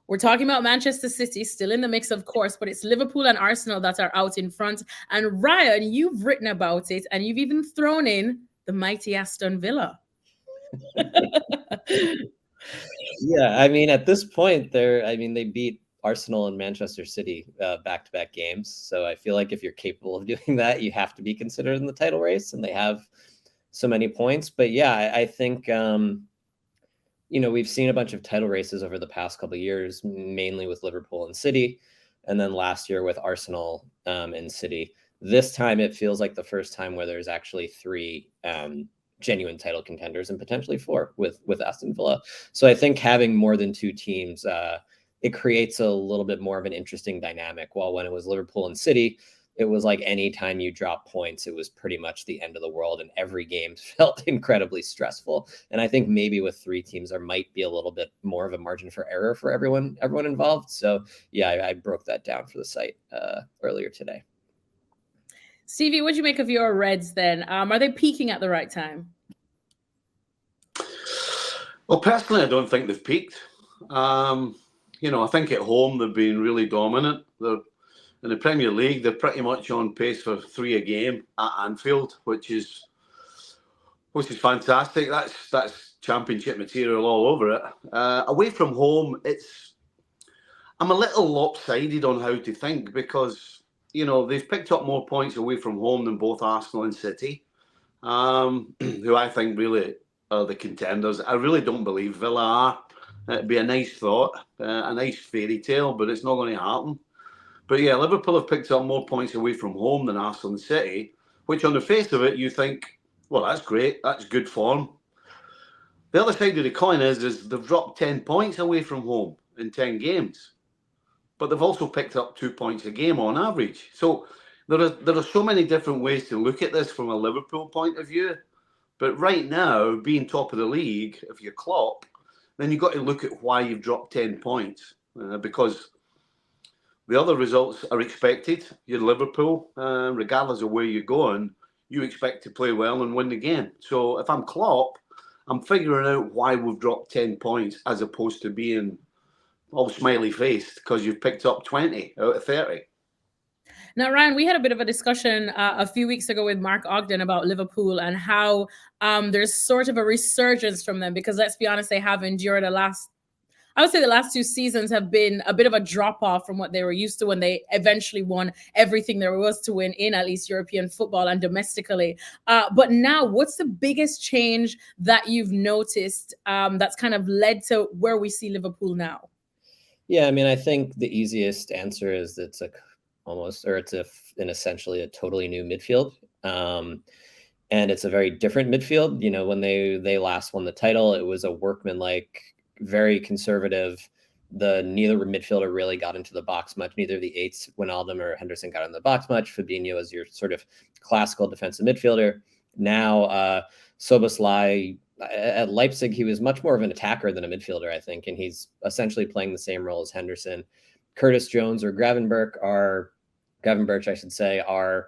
We're talking about Manchester City, still in the mix, of course, but it's Liverpool and Arsenal that are out in front. And Ryan, you've written about it, and you've even thrown in the mighty Aston Villa. Yeah, I mean, at this point, they beat Arsenal and Manchester City back-to-back games. So I feel like if you're capable of doing that, you have to be considered in the title race, and they have so many points. But yeah, I think, we've seen a bunch of title races over the past couple of years, mainly with Liverpool and City, and then last year with Arsenal and City. This time, it feels like the first time where there's actually three genuine title contenders and potentially four with Aston Villa. So I think having more than two teams, it creates a little bit more of an interesting dynamic. While when it was Liverpool and City, it was like any time you drop points, it was pretty much the end of the world, and every game felt incredibly stressful. And I think maybe with three teams, there might be a little bit more of a margin for error for everyone involved. So yeah, I broke that down for the site earlier today. Stevie, what'd you make of your Reds then? Are they peaking at the right time? Well, personally, I don't think they've peaked. I think at home they've been really dominant. They're in the Premier League. They're pretty much on pace for 3 a game at Anfield, which is fantastic. That's championship material all over it. Away from home, I'm a little lopsided on how to think because they've picked up more points away from home than both Arsenal and City, who I think really are the contenders. I really don't believe Villa are. It'd be a nice thought, a nice fairy tale, but it's not going to happen. But yeah, Liverpool have picked up more points away from home than Arsenal and City, which on the face of it, you think, well, that's great. That's good form. The other side of the coin is they've dropped 10 points away from home in 10 games. But they've also picked up 2 points a game on average. So there are so many different ways to look at this from a Liverpool point of view. But right now, being top of the league, if you're Klopp, then you've got to look at why you've dropped 10 points. Because the other results are expected. You're Liverpool, regardless of where you're going, you expect to play well and win the game. So if I'm Klopp, I'm figuring out why we've dropped 10 points as opposed to being all smiley faced because you've picked up 20 out of 30. Now, Ryan, we had a bit of a discussion a few weeks ago with Mark Ogden about Liverpool and how there's sort of a resurgence from them because, let's be honest, they have endured the last 2 seasons have been a bit of a drop off from what they were used to when they eventually won everything there was to win in at least European football and domestically. But now, what's the biggest change that you've noticed that's kind of led to where we see Liverpool now? Yeah, I mean, I think the easiest answer is it's essentially a totally new midfield. And it's a very different midfield. When they last won the title, it was a workmanlike, very conservative. Neither midfielder really got into the box much. Neither the eights, Wijnaldum or Henderson, got in the box much. Fabinho is your sort of classical defensive midfielder. Now, Szoboszlai, at Leipzig, he was much more of an attacker than a midfielder, I think, and he's essentially playing the same role as Henderson. Curtis Jones or Gravenberch, I should say, are,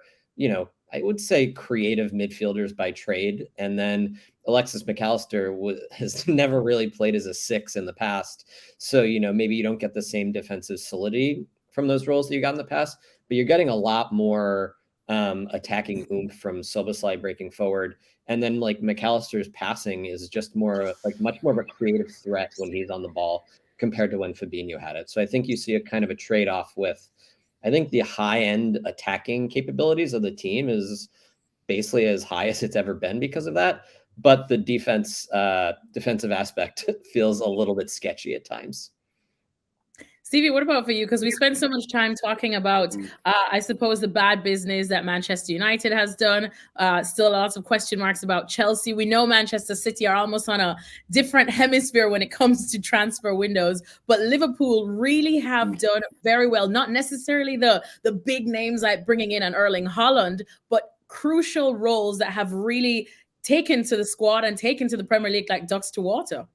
I would say creative midfielders by trade. And then Alexis McAllister has never really played as a 6 in the past. So, maybe you don't get the same defensive solidity from those roles that you got in the past, but you're getting a lot more attacking oomph from Szoboszlai breaking forward. And then like McAllister's passing is just much more of a creative threat when he's on the ball compared to when Fabinho had it. So I think you see a kind of a trade-off with, I think the high-end attacking capabilities of the team is basically as high as it's ever been because of that. But the defensive aspect feels a little bit sketchy at times. Stevie, what about for you? Because we spend so much time talking about, I suppose, the bad business that Manchester United has done. Still lots of question marks about Chelsea. We know Manchester City are almost on a different hemisphere when it comes to transfer windows. But Liverpool really have done very well. Not necessarily the big names like bringing in an Erling Haaland, but crucial roles that have really taken to the squad and taken to the Premier League like ducks to water.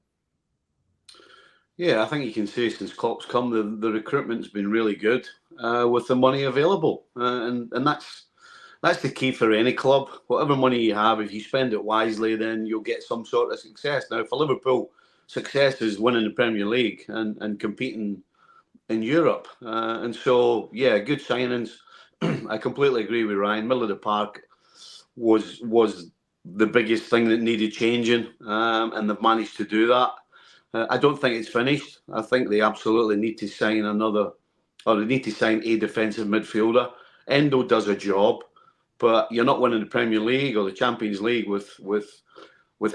Yeah, I think you can say since Klopp's come, the recruitment's been really good with the money available, and that's the key for any club. Whatever money you have, if you spend it wisely, then you'll get some sort of success. Now, for Liverpool, success is winning the Premier League and competing in Europe. And so, yeah, good signings. I completely agree with Ryan. Middle of the park was the biggest thing that needed changing, and they've managed to do that. I don't think it's finished. I think they absolutely need to sign they need to sign a defensive midfielder. Endo does a job, but you're not winning the Premier League or the Champions League with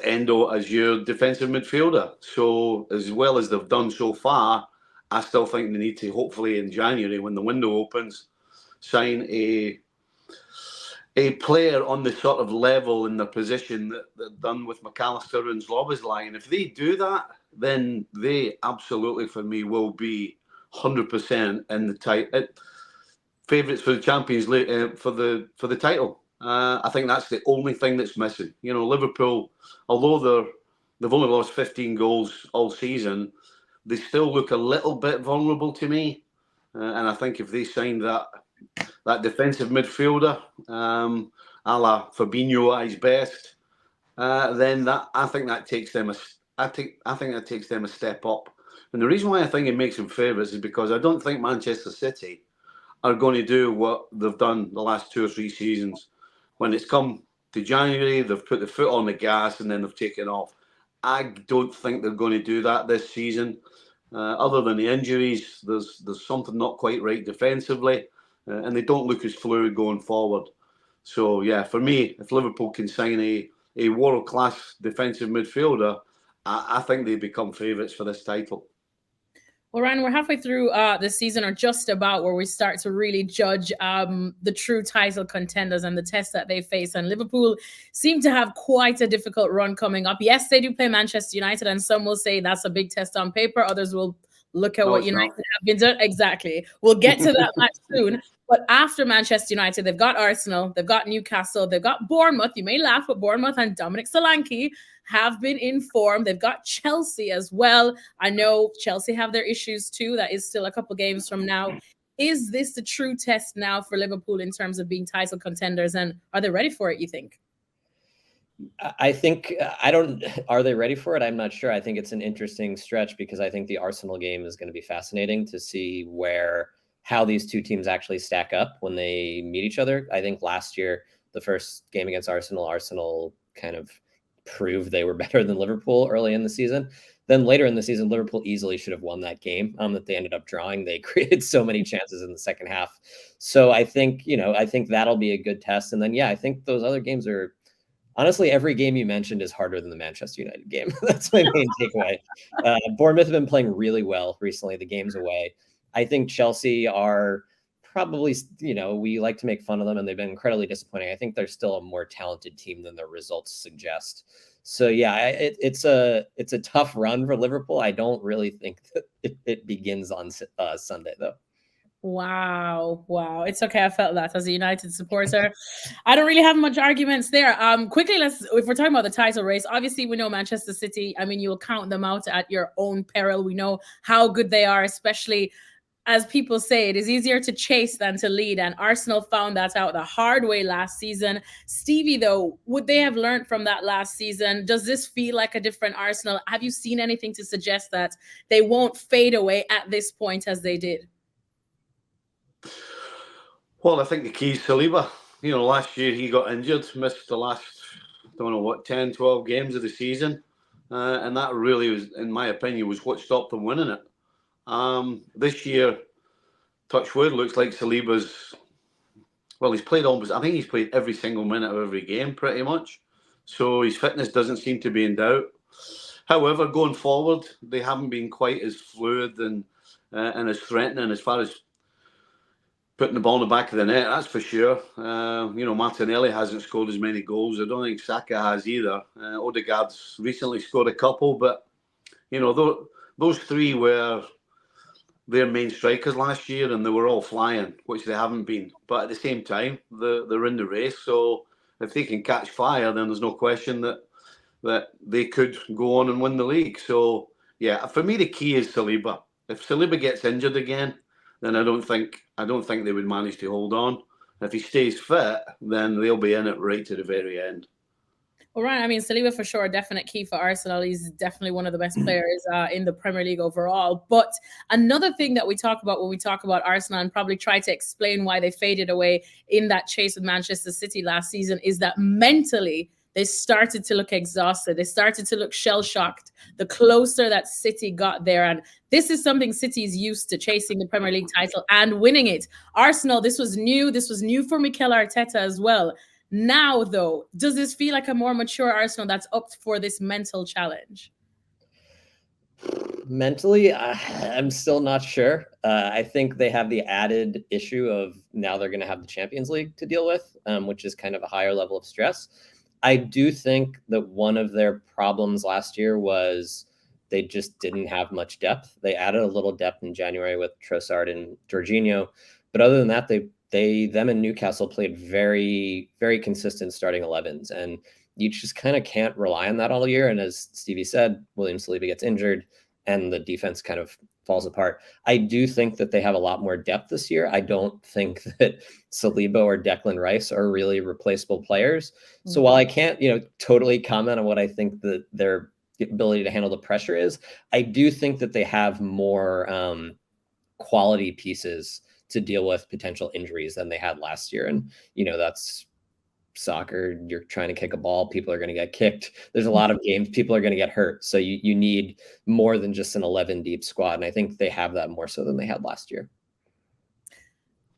Endo as your defensive midfielder. So as well as they've done so far, I still think they need to, hopefully in January when the window opens, sign a player on the sort of level in the position that they've done with McAllister and Zlobazlai. And if they do that, then they absolutely, for me, will be 100% in the favourites for the Champions League for the title. I think that's the only thing that's missing. You know, Liverpool, although they've only lost 15 goals all season, they still look a little bit vulnerable to me. And I think if they sign that defensive midfielder, a la Fabinho at his best, then I think that takes them a step up. And the reason why I think it makes them favourites is because I don't think Manchester City are going to do what they've done the last 2 or 3 seasons. When it's come to January, they've put the foot on the gas and then they've taken off. I don't think they're going to do that this season. Other than the injuries, there's something not quite right defensively, and they don't look as fluid going forward. So, yeah, for me, if Liverpool can sign a world-class defensive midfielder, I think they become favourites for this title. Well, Ryan, we're halfway through the season, or just about, where we start to really judge the true title contenders and the test that they face. And Liverpool seem to have quite a difficult run coming up. Yes, they do play Manchester United, and some will say that's a big test on paper. Others will look at what United have been doing. Exactly. We'll get to that match soon. But after Manchester United, they've got Arsenal, they've got Newcastle, they've got Bournemouth. You may laugh, but Bournemouth and Dominic Solanke have been informed. They've got Chelsea as well. I know Chelsea have their issues too. That is still a couple games from now. Is this the true test now for Liverpool in terms of being title contenders? And are they ready for it, you think? I think are they ready for it? I'm not sure. I think it's an interesting stretch because I think the Arsenal game is going to be fascinating to see how these two teams actually stack up when they meet each other. I think last year, the first game against Arsenal kind of proved they were better than Liverpool early in the season. Then later in the season, Liverpool easily should have won that game that they ended up drawing. They created so many chances in the second half. So I think that'll be a good test. And then, I think those other games are, honestly, every game you mentioned is harder than the Manchester United game. That's my main takeaway. Bournemouth have been playing really well recently, the games away. I think Chelsea are probably, we like to make fun of them and they've been incredibly disappointing. I think they're still a more talented team than their results suggest. So it's a tough run for Liverpool. I don't really think that it begins on Sunday though. Wow. It's okay. I felt that as a United supporter. I don't really have much arguments there. Quickly, if we're talking about the title race, obviously we know Manchester City. I mean, you'll count them out at your own peril. We know how good they are, especially as people say, it is easier to chase than to lead. And Arsenal found that out the hard way last season. Stevie, though, would they have learned from that last season? Does this feel like a different Arsenal? Have you seen anything to suggest that they won't fade away at this point as they did? Well, I think the key is Saliba. Last year he got injured, missed the last, 10, 12 games of the season. And that really was, in my opinion, was what stopped them winning it. This year, touch wood, looks like Saliba's, he's played every single minute of every game pretty much. So his fitness doesn't seem to be in doubt. However, going forward, they haven't been quite as fluid and as threatening as far as putting the ball in the back of the net, that's for sure. Martinelli hasn't scored as many goals. I don't think Saka has either. Odegaard's recently scored a couple, but, those three were their main strikers last year and they were all flying, which they haven't been. But at the same time, they're in the race. So if they can catch fire, then there's no question that they could go on and win the league. So, for me, the key is Saliba. If Saliba gets injured again, then I don't think they would manage to hold on. If he stays fit, then they'll be in it right to the very end. All right. I mean, Saliba for sure, a definite key for Arsenal. He's definitely one of the best players in the Premier League overall. But another thing that we talk about when we talk about Arsenal and probably try to explain why they faded away in that chase with Manchester City last season is that mentally they started to look exhausted. They started to look shell-shocked the closer that City got there. And this is something City is used to, chasing the Premier League title and winning it. Arsenal, this was new. This was new for Mikel Arteta as well. Now, though, does this feel like a more mature Arsenal that's up for this mental challenge? Mentally, I'm still not sure. I think they have the added issue of now they're going to have the Champions League to deal with, which is kind of a higher level of stress. I do think that one of their problems last year was they just didn't have much depth. They added a little depth in January with Trossard and Jorginho, but other than that, them and Newcastle played very, very consistent starting 11s, and you just kind of can't rely on that all year. And as Stevie said, William Saliba gets injured and the defense kind of falls apart. I do think that they have a lot more depth this year. I don't think that Saliba or Declan Rice are really replaceable players. Mm-hmm. So while I can't, totally comment on what I think that their ability to handle the pressure is, I do think that they have more quality pieces to deal with potential injuries than they had last year. And, that's soccer. You're trying to kick a ball. People are going to get kicked. There's a lot of games. People are going to get hurt. So you need more than just an 11 deep squad. And I think they have that more so than they had last year.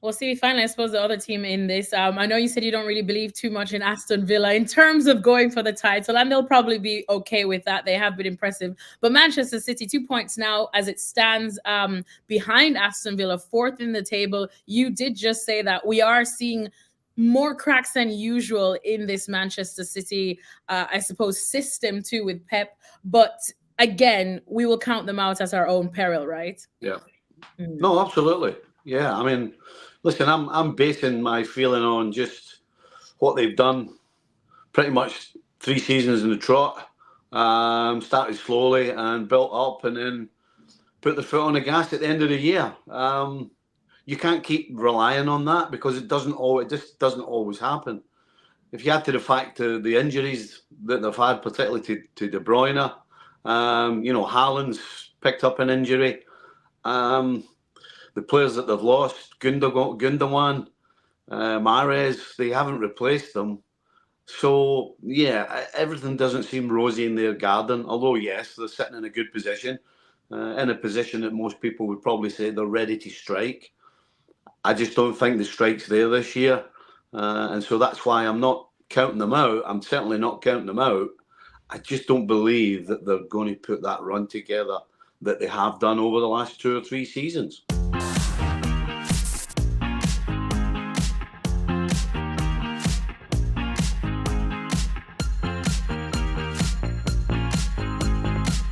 Well, see, finally, I suppose the other team in this, I know you said you don't really believe too much in Aston Villa in terms of going for the title, and they'll probably be okay with that. They have been impressive. But Manchester City, 2 points now as it stands behind Aston Villa, fourth in the table. You did just say that we are seeing more cracks than usual in this Manchester City, I suppose, system too with Pep. But again, we will count them out at our own peril, right? Yeah. No, absolutely. Yeah. I mean, listen, I'm basing my feeling on just what they've done pretty much 3 seasons in the trot. Started slowly and built up and then put the foot on the gas at the end of the year. You can't keep relying on that because it just doesn't always happen. If you add to the fact the injuries that they've had, particularly to De Bruyne, Haaland's picked up an injury. The players that they've lost, Gundogan, Mahrez, they haven't replaced them. So, yeah, everything doesn't seem rosy in their garden. Although, yes, they're sitting in a good position, in a position that most people would probably say they're ready to strike. I just don't think the strike's there this year. And so that's why I'm not counting them out. I'm certainly not counting them out. I just don't believe that they're going to put that run together that they have done over the last 2 or 3 seasons.